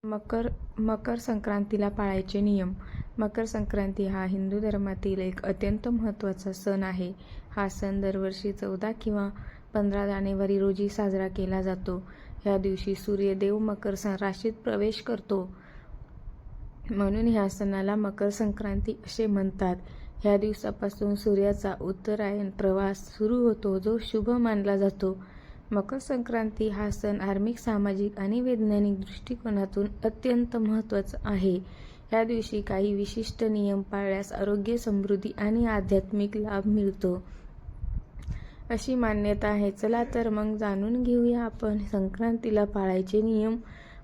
मकर संक्रांतीला पाळायचे नियम. मकर संक्रांती हा हिंदू धर्मातील एक अत्यंत महत्त्वाचा सण आहे. हा सण दरवर्षी 14 किंवा 15 जानेवारी रोजी साजरा केला जातो. ह्या दिवशी सूर्यदेव मकर राशीत प्रवेश करतो. म्हणून ह्या सणाला मकर संक्रांती असे म्हणतात. ह्या दिवसापासून सूर्याचा उत्तरायण प्रवास सुरू होतो, जो शुभ मानला जातो. मकर संक्रांती हा सण धार्मिक, सामाजिक आणि वैज्ञानिक दृष्टिकोनातून अत्यंत महत्त्वाचा आहे. या दिवशी काही विशिष्ट नियम पाळल्यास आरोग्य, समृद्धी आणि आध्यात्मिक लाभ मिळतो, अशी मान्यता आहे. चला तर मग जाणून घेऊया आपण संक्रांतीला पाळायचे नियम.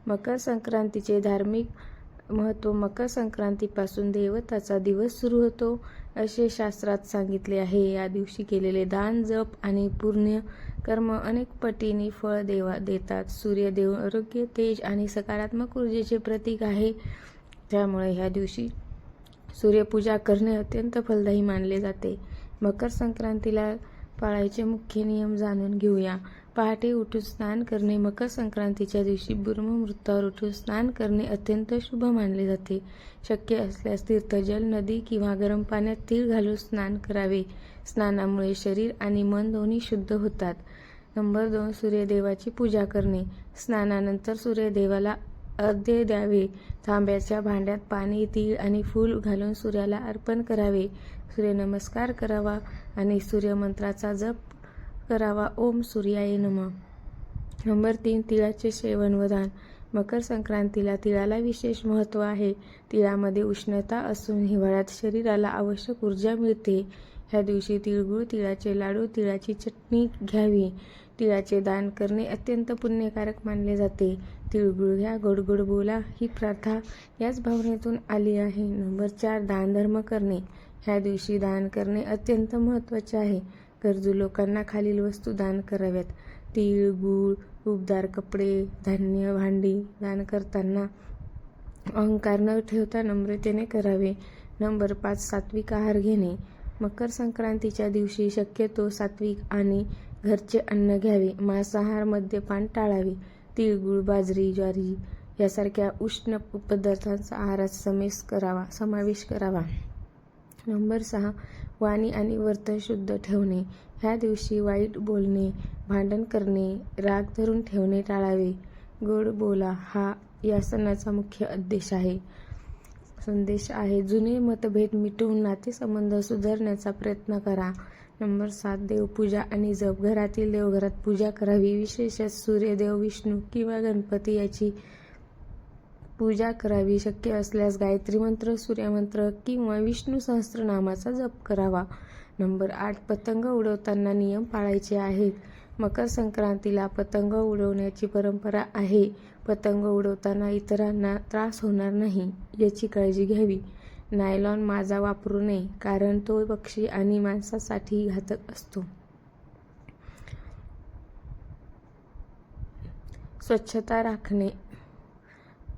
मकर संक्रांतीचे धार्मिक महत्त्व. मकर संक्रांतीपासून देवताचा दिवस सुरू होतो, असे शास्त्रात सांगितले आहे. या दिवशी केलेले दान, जप आणि पुण्य कर्म अनेक पटीने फळ देतात. सूर्यदेव आरोग्य, तेज आणि सकारात्मक ऊर्जेचे प्रतीक आहे. त्यामुळे ह्या दिवशी सूर्यपूजा करणे अत्यंत फलदायी मानले जाते. मकर संक्रांतीला पाळायचे मुख्य नियम जाणून घेऊया. पहाटे उठून स्नान करणे. मकर संक्रांतीच्या दिवशी ब्रह्ममुहूर्तावर उठून स्नान करणे अत्यंत शुभ मानले जाते. शक्य असल्यास तीर्थजल, नदी किंवा गरम पाण्यात तीळ घालून स्नान करावे. स्नानामुळे शरीर आणि मन दोन्ही शुद्ध होतात. नंबर 2. सूर्यदेवाची पूजा करणे. स्नानानंतर सूर्यदेवाला अर्घ्य द्यावे. तांब्याच्या भांड्यात पाणी, तीळ आणि फूल घालून सूर्याला अर्पण करावे. सूर्यनमस्कार करावा आणि सूर्यमंत्राचा जप करावा. ओम सूर्याय नमः. नंबर 3. तिळाचे सेवन व दान. मकर संक्रांतीला तिळाला विशेष महत्त्व आहे. तिळामध्ये उष्णता असून हिवाळ्यात शरीराला आवश्यक ऊर्जा मिळते. ह्या दिवशी तिळगुळ, तिळाचे लाडू, तिळाची चटणी घ्यावी. तिळाचे दान करणे अत्यंत पुण्यकारक मानले जाते. तिळगुळ घ्या, गोड गोड बोला ही प्रार्था याच भावनेतून आली आहे. नंबर 4. दानधर्म करणे. ह्या दिवशी दान करणे अत्यंत महत्त्वाचे आहे. गरजू लोकांना खालील वस्तू दान कराव्यात. तीळ, गूळ, उबदार कपडे, धान्य, भांडी. दान करताना अहंकार न ठेवता नम्रतेने करावे. नंबर 5. सात्विक आहार घेणे. मकर संक्रांतीच्या दिवशी शक्यतो सात्विक आणि घरचे अन्न घ्यावे. मांसाहार, मद्यपान टाळावे. तिळगुळ, बाजरी, ज्वारी यासारख्या उष्ण पदार्थांचा आहारात समावेश करावा. नंबर 6. वाणी आणि वर्तन शुद्ध ठेवणे. ह्या दिवशी वाईट बोलणे, भांडण करणे, राग धरून ठेवणे टाळावे. गोड बोला हा या सणाचा मुख्य संदेश आहे. जुने मतभेद मिटवून नातेसंबंध सुधारण्याचा प्रयत्न करा. नंबर 7. देवपूजा आणि जप. घरातील देवघरात पूजा करावी. विशेषतः सूर्यदेव, विष्णू किंवा गणपती याची पूजा करावी. शक्य असल्यास गायत्री मंत्र, सूर्यमंत्र किंवा विष्णू सहस्त्रनामाचा जप करावा. नंबर 8. पतंग उडवताना नियम पाळायचे आहेत. मकर संक्रांतीला पतंग उडवण्याची परंपरा आहे. पतंग उडवताना इतरांना त्रास होणार नाही याची काळजी घ्यावी. नायलॉन माजा वापरू नये, कारण तो पक्षी आणि माणसासाठी घातक असतो. स्वच्छता राखणे.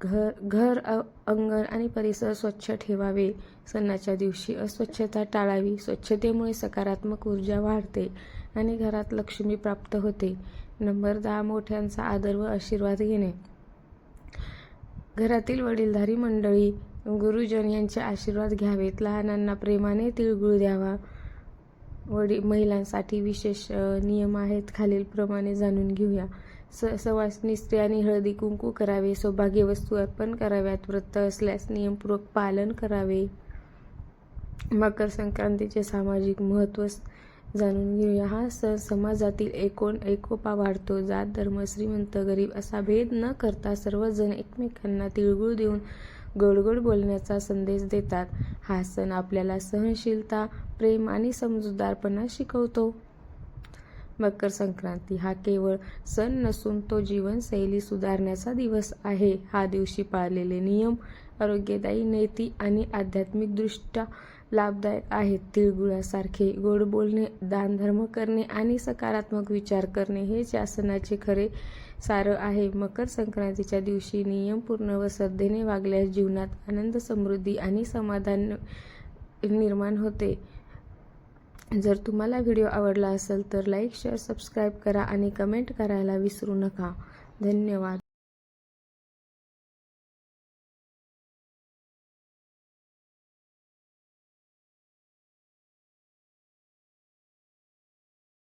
घर, अंगण आणि परिसर स्वच्छ ठेवावे. सणाच्या दिवशी अस्वच्छता टाळावी. स्वच्छतेमुळे सकारात्मक ऊर्जा वाढते आणि घरात लक्ष्मी प्राप्त होते. नंबर 10. मोठ्यांचा आदर व आशीर्वाद घेणे. घरातील वडीलधारी मंडळी, गुरुजन यांचे आशीर्वाद घ्यावेत. लहानांना प्रेमाने तिळगुळ द्यावा. महिलांसाठी विशेष नियम आहेत, खालीलप्रमाणे जाणून घेऊया. सवाष्णी स्त्रियांनी हळदी कुंकू करावे. सौभाग्य वस्तू अर्पण कराव्यात. व्रत असल्यास नियमपूर्वक पालन करावे. मकर संक्रांतीचे सामाजिक महत्त्व जाणून घेऊया. हा सण समाजातील एकोपा वाढतो. जात, धर्म, श्रीमंत, गरीब असा भेद न करता सर्वजण एकमेकांना तिळगुळ देऊन गोड गोड बोलण्याचा संदेश देतात. हा सण आपल्याला सहनशीलता, प्रेम आणि समजूतदारपणा शिकवतो. मकर संक्रांती हा केवळ सण नसून तो जीवनशैली सुधारण्याचा दिवस आहे. हा दिवशी पाळलेले नियम आरोग्यदायी, नैतिक आणि आध्यात्मिकदृष्ट्या लाभदायक आहेत. तिळगुळासारखे गोड बोलणे, दानधर्म करणे आणि सकारात्मक विचार करणे हेच या सणाचे खरे सार आहे. मकर संक्रांतीच्या दिवशी नियमपूर्ण व श्रद्धेने वागल्यास जीवनात आनंद, समृद्धी आणि समाधान निर्माण होते. जर तुम्हाला व्हिडिओ आवडला असेल तर लाईक, शेअर, सबस्क्राईब करा आणि कमेंट करायला विसरू नका. धन्यवाद.